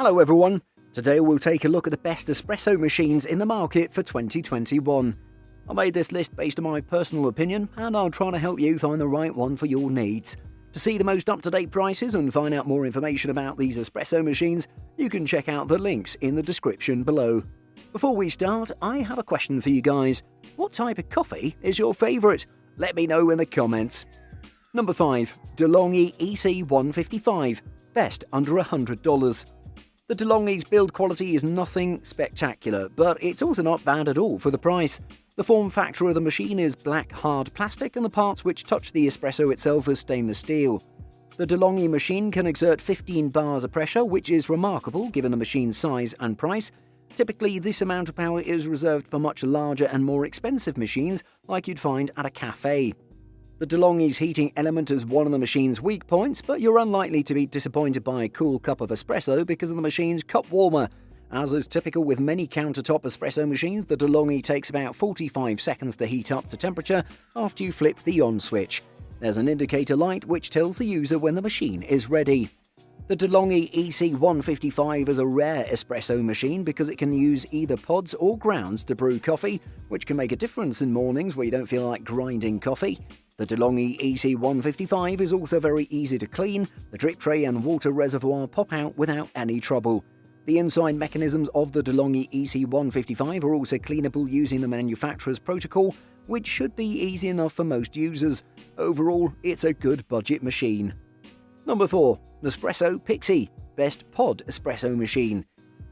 Hello everyone, today we'll take a look at the best espresso machines in the market for 2021. I made this list based on my personal opinion and I'll try to help you find the right one for your needs. To see the most up-to-date prices and find out more information about these espresso machines, you can check out the links in the description below. Before we start, I have a question for you guys. What type of coffee is your favourite? Let me know in the comments. Number 5. DeLonghi EC155, best under $100. The DeLonghi's build quality is nothing spectacular, but it's also not bad at all for the price. The form factor of the machine is black hard plastic and the parts which touch the espresso itself is stainless steel. The DeLonghi machine can exert 15 bars of pressure, which is remarkable given the machine's size and price. Typically, this amount of power is reserved for much larger and more expensive machines like you'd find at a cafe. The DeLonghi's heating element is one of the machine's weak points, but you're unlikely to be disappointed by a cool cup of espresso because of the machine's cup warmer. As is typical with many countertop espresso machines, the DeLonghi takes about 45 seconds to heat up to temperature after you flip the on switch. There's an indicator light which tells the user when the machine is ready. The DeLonghi EC155 is a rare espresso machine because it can use either pods or grounds to brew coffee, which can make a difference in mornings where you don't feel like grinding coffee. The DeLonghi EC155 is also very easy to clean. The drip tray and water reservoir pop out without any trouble. The inside mechanisms of the DeLonghi EC155 are also cleanable using the manufacturer's protocol, which should be easy enough for most users. Overall, it's a good budget machine. Number 4. Nespresso Pixie, best pod espresso machine.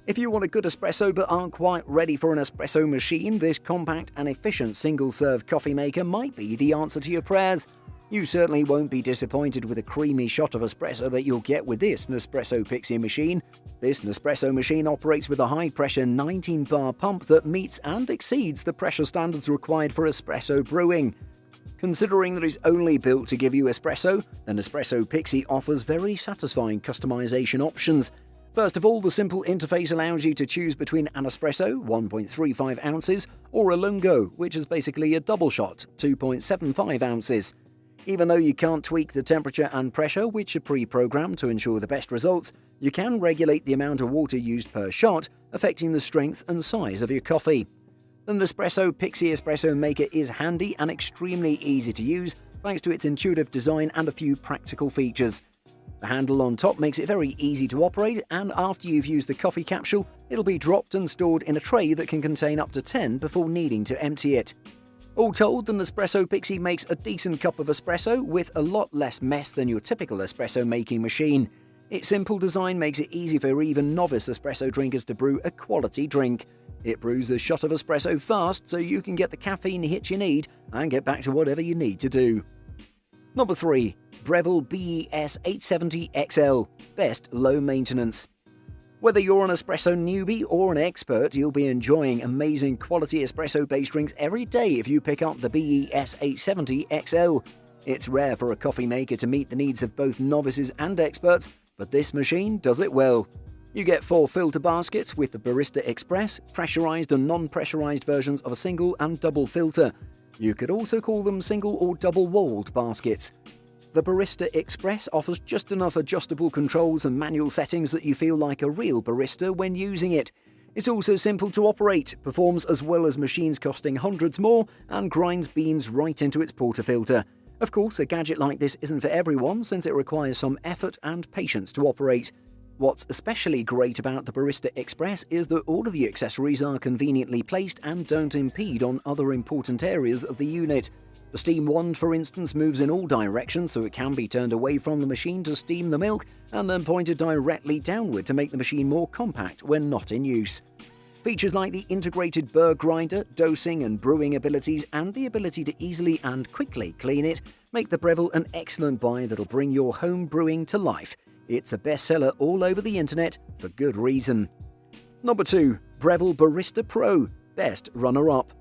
If you want a good espresso but aren't quite ready for an espresso machine, this compact and efficient single-serve coffee maker might be the answer to your prayers. You certainly won't be disappointed with a creamy shot of espresso that you'll get with this Nespresso Pixie machine. This Nespresso machine operates with a high-pressure 19-bar pump that meets and exceeds the pressure standards required for espresso brewing. Considering that it's only built to give you espresso, the Nespresso Pixie offers very satisfying customization options. First of all, the simple interface allows you to choose between an espresso, 1.35 ounces, or a lungo, which is basically a double shot, 2.75 ounces. Even though you can't tweak the temperature and pressure, which are pre-programmed to ensure the best results, you can regulate the amount of water used per shot, affecting the strength and size of your coffee. The Nespresso Pixie Espresso Maker is handy and extremely easy to use, thanks to its intuitive design and a few practical features. The handle on top makes it very easy to operate, and after you've used the coffee capsule, it'll be dropped and stored in a tray that can contain up to 10 before needing to empty it. All told, the Nespresso Pixie makes a decent cup of espresso with a lot less mess than your typical espresso making machine. Its simple design makes it easy for even novice espresso drinkers to brew a quality drink. It brews a shot of espresso fast so you can get the caffeine hit you need and get back to whatever you need to do. Number 3. Breville BES 870 XL, best low maintenance. Whether you're an espresso newbie or an expert, you'll be enjoying amazing quality espresso-based drinks every day if you pick up the BES 870 XL. It's rare for a coffee maker to meet the needs of both novices and experts, but this machine does it well. You get 4 filter baskets with the Barista Express, pressurized and non-pressurized versions of a single and double filter. You could also call them single or double-walled baskets. The Barista Express offers just enough adjustable controls and manual settings that you feel like a real barista when using it. It's also simple to operate, performs as well as machines costing hundreds more, and grinds beans right into its portafilter. Of course, a gadget like this isn't for everyone since it requires some effort and patience to operate. What's especially great about the Barista Express is that all of the accessories are conveniently placed and don't impede on other important areas of the unit. The steam wand, for instance, moves in all directions so it can be turned away from the machine to steam the milk and then pointed directly downward to make the machine more compact when not in use. Features like the integrated burr grinder, dosing and brewing abilities, and the ability to easily and quickly clean it make the Breville an excellent buy that'll bring your home brewing to life. It's a bestseller all over the internet for good reason. Number 2. Breville Barista Pro, best runner-up.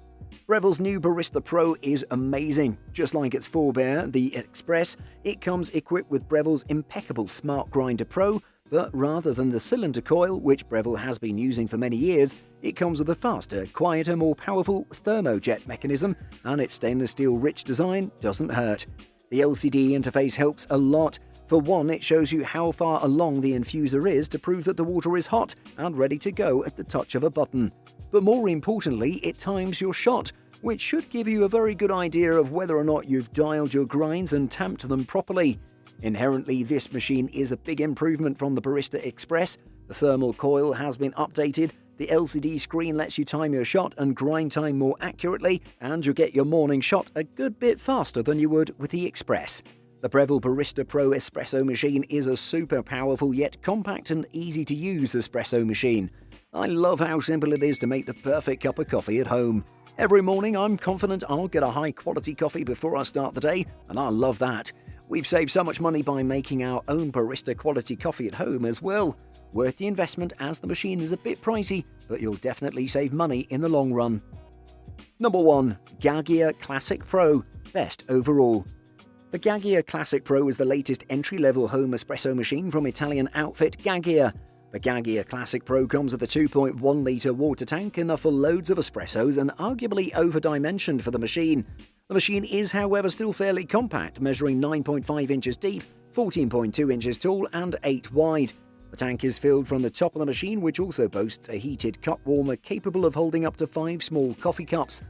Breville's new Barista Pro is amazing. Just like its forebear, the Express, it comes equipped with Breville's impeccable Smart Grinder Pro, but rather than the cylinder coil, which Breville has been using for many years, it comes with a faster, quieter, more powerful thermojet mechanism, and its stainless steel rich design doesn't hurt. The LCD interface helps a lot. For one, it shows you how far along the infuser is to prove that the water is hot and ready to go at the touch of a button. But more importantly, it times your shot, which should give you a very good idea of whether or not you've dialed your grinds and tamped them properly. Inherently, this machine is a big improvement from the Barista Express. The thermal coil has been updated, the LCD screen lets you time your shot and grind time more accurately, and you'll get your morning shot a good bit faster than you would with the Express. The Breville Barista Pro Espresso machine is a super powerful yet compact and easy to use espresso machine. I love how simple it is to make the perfect cup of coffee at home. Every morning I'm confident I'll get a high quality coffee before I start the day, and I love that. We've saved so much money by making our own barista quality coffee at home as well. Worth the investment as the machine is a bit pricey, but you'll definitely save money in the long run. Number 1. Gaggia Classic Pro, best overall. The Gaggia Classic Pro is the latest entry-level home espresso machine from Italian outfit Gaggia. The Gaggia Classic Pro comes with a 2.1-litre water tank, enough for loads of espressos and arguably over-dimensioned for the machine. The machine is, however, still fairly compact, measuring 9.5 inches deep, 14.2 inches tall and 8 wide. The tank is filled from the top of the machine, which also boasts a heated cup warmer capable of holding up to 5 small coffee cups.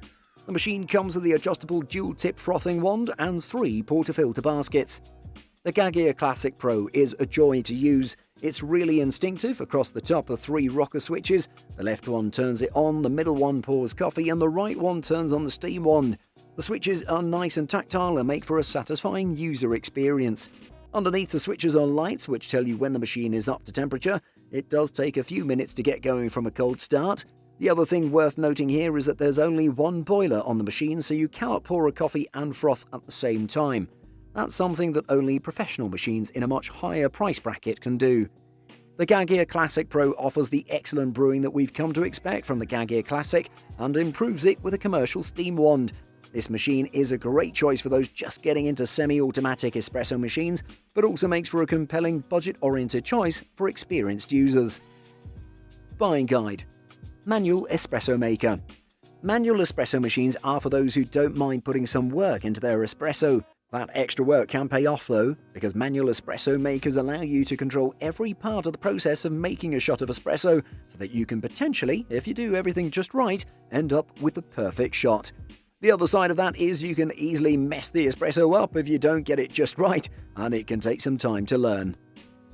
The machine comes with the adjustable dual-tip frothing wand and 3 portafilter baskets. The Gaggia Classic Pro is a joy to use. It's really instinctive. Across the top are 3 rocker switches. The left one turns it on, the middle one pours coffee, and the right one turns on the steam wand. The switches are nice and tactile and make for a satisfying user experience. Underneath the switches are lights which tell you when the machine is up to temperature. It does take a few minutes to get going from a cold start. The other thing worth noting here is that there's only one boiler on the machine, so you cannot pour a coffee and froth at the same time. That's something that only professional machines in a much higher price bracket can do. The Gaggia Classic Pro offers the excellent brewing that we've come to expect from the Gaggia Classic and improves it with a commercial steam wand. This machine is a great choice for those just getting into semi-automatic espresso machines, but also makes for a compelling budget-oriented choice for experienced users. Buying guide. Manual espresso maker. Manual espresso machines are for those who don't mind putting some work into their espresso. That extra work can pay off though, because manual espresso makers allow you to control every part of the process of making a shot of espresso, so that you can potentially, if you do everything just right, end up with the perfect shot. The other side of that is you can easily mess the espresso up if you don't get it just right, and it can take some time to learn.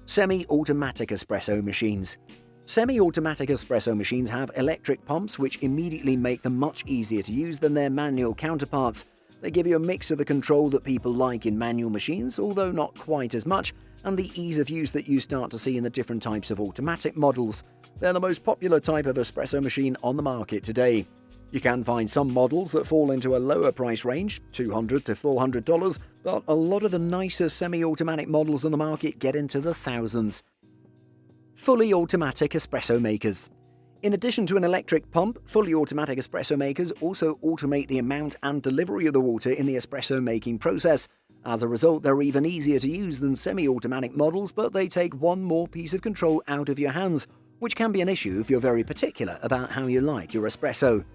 Semi-automatic espresso machines. Semi-automatic espresso machines have electric pumps which immediately make them much easier to use than their manual counterparts. They give you a mix of the control that people like in manual machines, although not quite as much, and the ease of use that you start to see in the different types of automatic models. They're the most popular type of espresso machine on the market today. You can find some models that fall into a lower price range, $200 to $400, but a lot of the nicer semi-automatic models on the market get into the thousands. Fully automatic espresso makers. In addition to an electric pump, fully automatic espresso makers also automate the amount and delivery of the water in the espresso making process. As a result, they're even easier to use than semi-automatic models, but they take one more piece of control out of your hands, which can be an issue if you're very particular about how you like your espresso.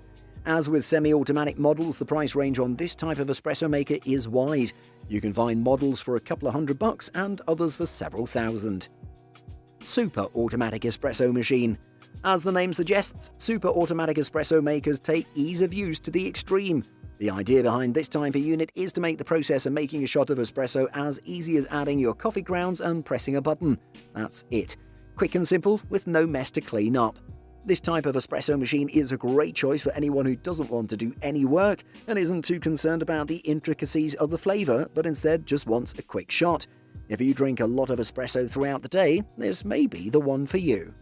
As with semi-automatic models, the price range on this type of espresso maker is wide. You can find models for a couple of $100 and others for several thousand. Super automatic espresso machine. As the name suggests, super automatic espresso makers take ease of use to the extreme. The idea behind this type of unit is to make the process of making a shot of espresso as easy as adding your coffee grounds and pressing a button. That's it. Quick and simple, with no mess to clean up. This type of espresso machine is a great choice for anyone who doesn't want to do any work and isn't too concerned about the intricacies of the flavor, but instead just wants a quick shot. If you drink a lot of espresso throughout the day, this may be the one for you.